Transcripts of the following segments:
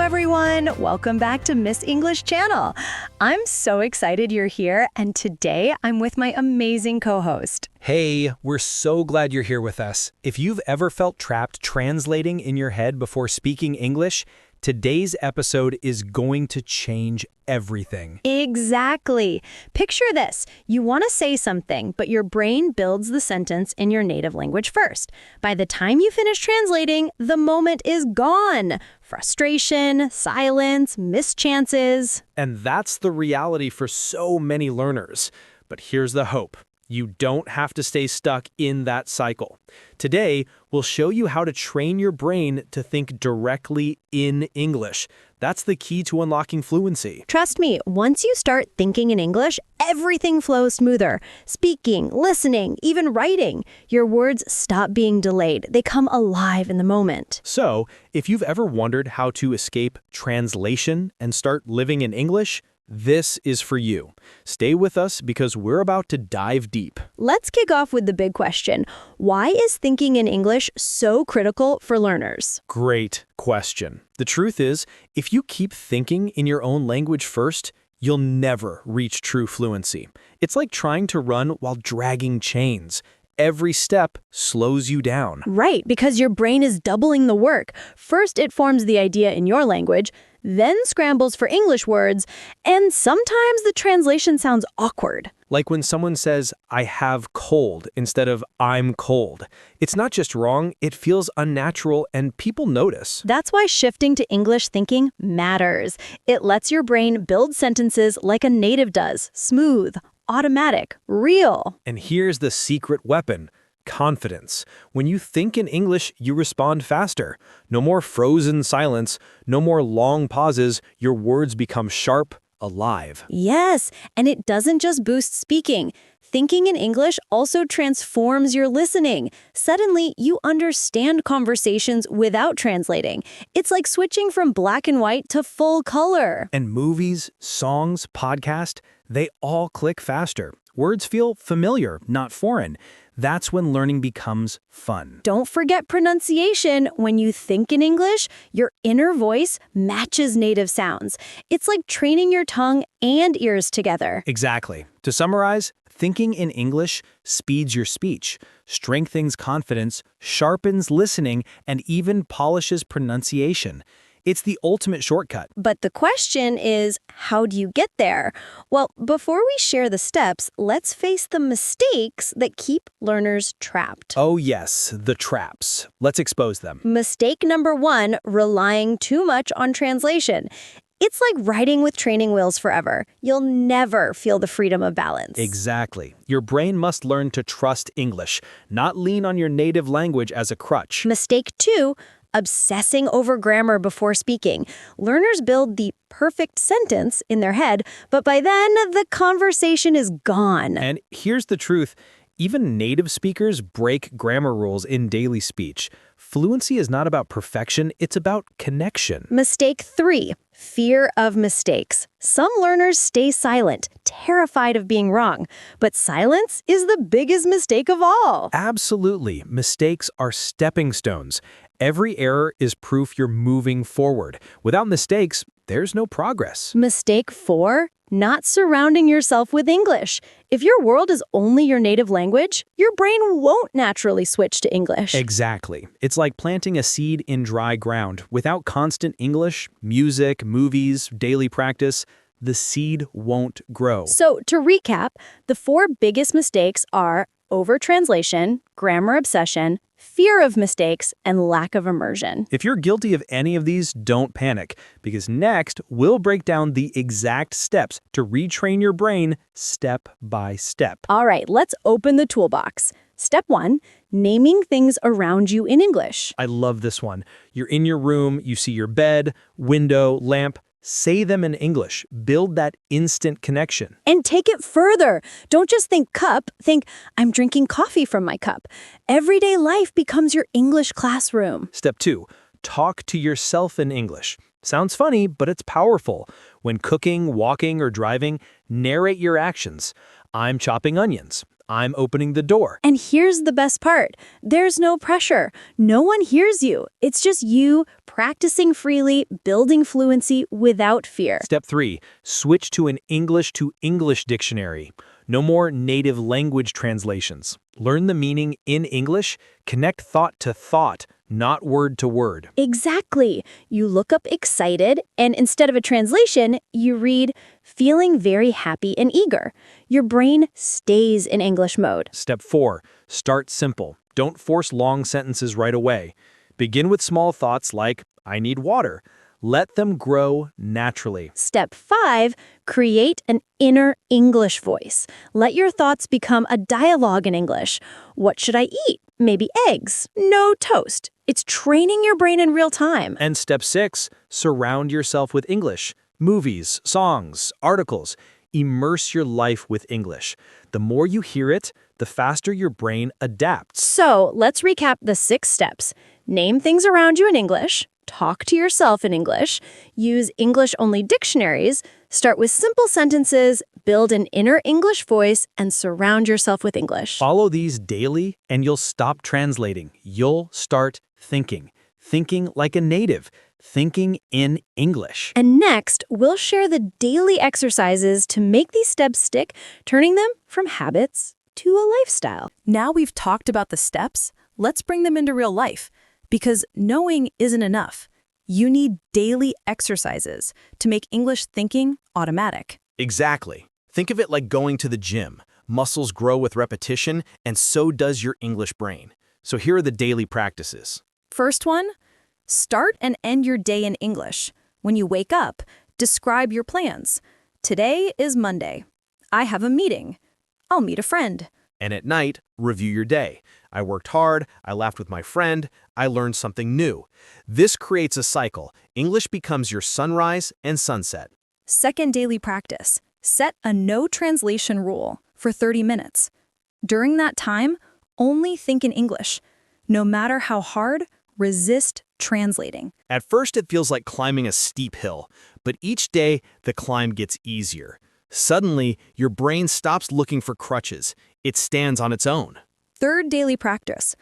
everyone. Welcome back to Miss English Channel. I'm so excited you're here, and today I'm with my amazing co-host. Hey, we're so glad you're here with us. If you've ever felt trapped translating in your head before speaking English, today's episode is going to change everything. Exactly. Picture this. You want to say something, but your brain builds the sentence in your native language first. By the time you finish translating, the moment is gone. Frustration, silence, missed chances. And that's the reality for so many learners. But here's the hope. You don't have to stay stuck in that cycle. Today, we'll show you how to train your brain to think directly in English. That's the key to unlocking fluency. Trust me, once you start thinking in English, everything flows smoother. Speaking, listening, even writing. Your words stop being delayed. They come alive in the moment. So, if you've ever wondered how to escape translation and start living in English, this is for you. Stay with us because we're about to dive deep. Let's kick off with the big question. Why is thinking in English so critical for learners? Great question. The truth is, if you keep thinking in your own language first, you'll never reach true fluency. It's like trying to run while dragging chains. Every step slows you down. Right, because your brain is doubling the work. First, it forms the idea in your language, then scrambles for English words, and sometimes the translation sounds awkward. Like when someone says, I have cold, instead of I'm cold. It's not just wrong, it feels unnatural, and people notice. That's why shifting to English thinking matters. It lets your brain build sentences like a native does, smooth, automatic, real. And here's the secret weapon. Confidence. When you think in English, you respond faster. No more frozen silence, no more long pauses. Your words become sharp, alive. Yes, and it doesn't just boost speaking. Thinking in English also transforms your listening. Suddenly, you understand conversations without translating. It's like switching from black and white to full color. And movies, songs, podcasts, they all click faster. Words feel familiar, not foreign. That's when learning becomes fun. Don't forget pronunciation. When you think in English, your inner voice matches native sounds. It's like training your tongue and ears together. Exactly. To summarize, thinking in English speeds your speech, strengthens confidence, sharpens listening, and even polishes pronunciation. It's the ultimate shortcut. But the question is, how do you get there? Well, before we share the steps, let's face the mistakes that keep learners trapped. Oh yes, the traps. Let's expose them. Mistake number 1, relying too much on translation. It's like riding with training wheels forever. You'll never feel the freedom of balance. Exactly. Your brain must learn to trust English, not lean on your native language as a crutch. Mistake 2, obsessing over grammar before speaking. Learners build the perfect sentence in their head, but by then, the conversation is gone. And here's the truth. Even native speakers break grammar rules in daily speech. Fluency is not about perfection, it's about connection. Mistake 3, fear of mistakes. Some learners stay silent, terrified of being wrong. But silence is the biggest mistake of all. Absolutely. Mistakes are stepping stones. Every error is proof you're moving forward. Without mistakes, there's no progress. Mistake 4, not surrounding yourself with English. If your world is only your native language, your brain won't naturally switch to English. Exactly. It's like planting a seed in dry ground. Without constant English, music, movies, daily practice, the seed won't grow. So to recap, the 4 biggest mistakes are over-translation, grammar obsession, fear of mistakes, and lack of immersion. If you're guilty of any of these, don't panic, because next we'll break down the exact steps to retrain your brain step by step. All right, let's open the toolbox. Step 1, naming things around you in English. I love this one. You're in your room, you see your bed, window, lamp. Say them in English. Build that instant connection. And take it further. Don't just think cup, think I'm drinking coffee from my cup. Everyday life becomes your English classroom. Step 2, talk to yourself in English. Sounds funny, but it's powerful. When cooking, walking, or driving, narrate your actions. I'm chopping onions. I'm opening the door. And here's the best part. There's no pressure. No one hears you. It's just you practicing freely, building fluency without fear. Step 3. Switch to an English-to-English dictionary. No more native language translations. Learn the meaning in English. Connect thought to thought, not word to word. Exactly. You look up excited, and instead of a translation, you read feeling very happy and eager. Your brain stays in English mode. Step 4. Start simple. Don't force long sentences right away. Begin with small thoughts like, I need water. Let them grow naturally. Step 5, create an inner English voice. Let your thoughts become a dialogue in English. What should I eat? Maybe eggs. No toast. It's training your brain in real time. And step 6, surround yourself with English. Movies, songs, articles. Immerse your life with English. The more you hear it, the faster your brain adapts. So let's recap the 6 steps. Name things around you in English. Talk to yourself in English, use English-only dictionaries, start with simple sentences, build an inner English voice, and surround yourself with English. Follow these daily, and you'll stop translating. You'll start thinking. Thinking like a native. Thinking in English. And next, we'll share the daily exercises to make these steps stick, turning them from habits to a lifestyle. Now we've talked about the steps, let's bring them into real life. Because knowing isn't enough. You need daily exercises to make English thinking automatic. Exactly. Think of it like going to the gym. Muscles grow with repetition, and so does your English brain. So here are the daily practices. First one, start and end your day in English. When you wake up, describe your plans. Today is Monday. I have a meeting. I'll meet a friend. And at night, review your day. I worked hard, I laughed with my friend, I learned something new. This creates a cycle. English becomes your sunrise and sunset. Second daily practice, set a no translation rule for 30 minutes. During that time, only think in English. No matter how hard, resist translating. At first, it feels like climbing a steep hill, but each day, the climb gets easier. Suddenly, your brain stops looking for crutches. It stands on its own. Third daily practice.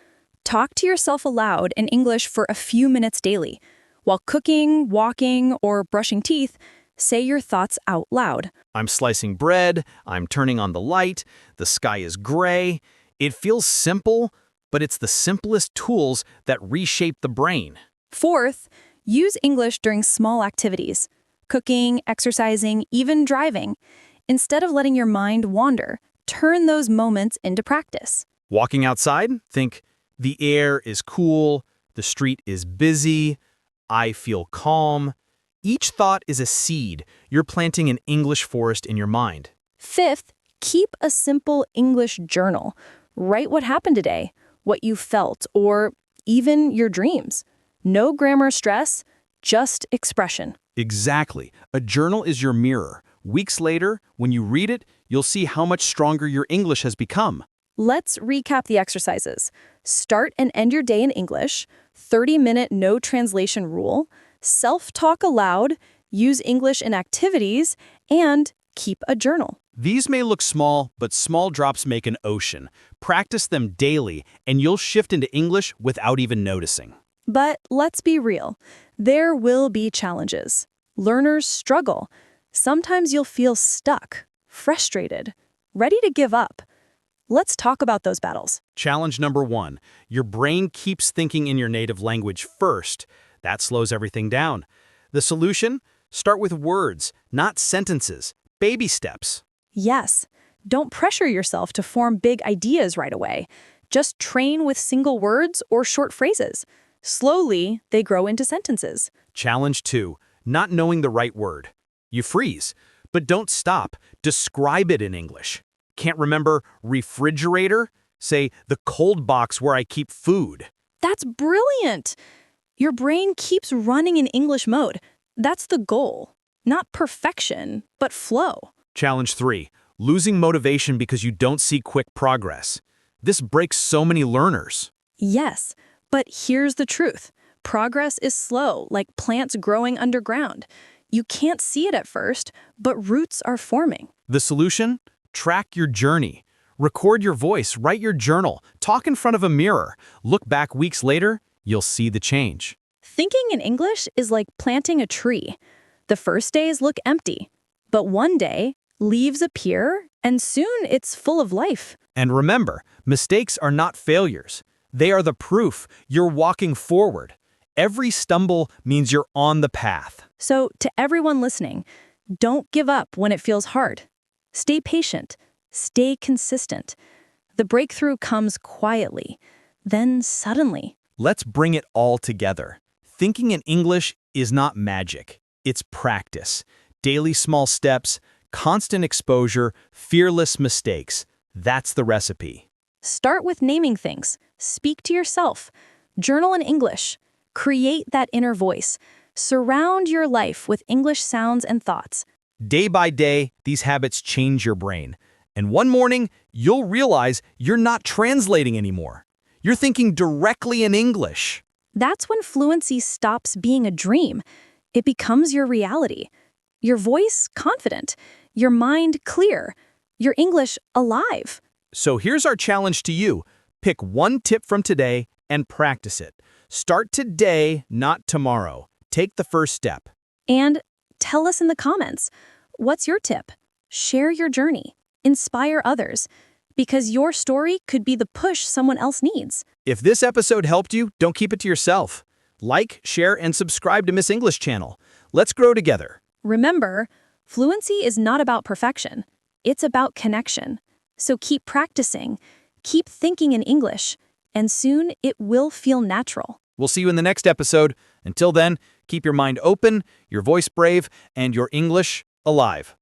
Talk to yourself aloud in English for a few minutes daily. While cooking, walking, or brushing teeth, say your thoughts out loud. I'm slicing bread, I'm turning on the light, the sky is gray. It feels simple, but it's the simplest tools that reshape the brain. Fourth, use English during small activities. Cooking, exercising, even driving. Instead of letting your mind wander, turn those moments into practice. Walking outside, think, the air is cool, the street is busy, I feel calm. Each thought is a seed. You're planting an English forest in your mind. Fifth, keep a simple English journal. Write what happened today, what you felt, or even your dreams. No grammar stress, just expression. Exactly. A journal is your mirror. Weeks later, when you read it, you'll see how much stronger your English has become. Let's recap the exercises. Start and end your day in English, 30-minute no translation rule, self-talk aloud, use English in activities, and keep a journal. These may look small, but small drops make an ocean. Practice them daily, and you'll shift into English without even noticing. But let's be real. There will be challenges. Learners struggle. Sometimes you'll feel stuck, frustrated, ready to give up. Let's talk about those battles. Challenge number 1. Your brain keeps thinking in your native language first. That slows everything down. The solution? Start with words, not sentences. Baby steps. Yes. Don't pressure yourself to form big ideas right away. Just train with single words or short phrases. Slowly, they grow into sentences. Challenge 2. Not knowing the right word. You freeze, but don't stop. Describe it in English. Can't remember refrigerator? Say, the cold box where I keep food. That's brilliant! Your brain keeps running in English mode. That's the goal. Not perfection, but flow. Challenge 3. Losing motivation because you don't see quick progress. This breaks so many learners. Yes, but here's the truth. Progress is slow, like plants growing underground. You can't see it at first, but roots are forming. The solution? Track your journey. Record your voice, write your journal, talk in front of a mirror. Look back weeks later, you'll see the change. Thinking in English is like planting a tree. The first days look empty, but one day, leaves appear, and soon it's full of life. And remember, mistakes are not failures. They are the proof you're walking forward. Every stumble means you're on the path. So, to everyone listening, don't give up when it feels hard. Stay patient. Stay consistent. The breakthrough comes quietly, then suddenly. Let's bring it all together. Thinking in English is not magic. It's practice. Daily small steps, constant exposure, fearless mistakes. That's the recipe. Start with naming things. Speak to yourself. Journal in English. Create that inner voice. Surround your life with English sounds and thoughts. Day by day, these habits change your brain. And one morning, you'll realize you're not translating anymore. You're thinking directly in English. That's when fluency stops being a dream. It becomes your reality. Your voice confident. Your mind clear. Your English alive. So here's our challenge to you. Pick one tip from today and practice it. Start today, not tomorrow. Take the first step. And tell us in the comments, what's your tip? Share your journey. Inspire others. Because your story could be the push someone else needs. If this episode helped you, don't keep it to yourself. Like, share, and subscribe to Miss English channel. Let's grow together. Remember, fluency is not about perfection. It's about connection. So keep practicing, keep thinking in English, and soon it will feel natural. We'll see you in the next episode. Until then, keep your mind open, your voice brave, and your English alive.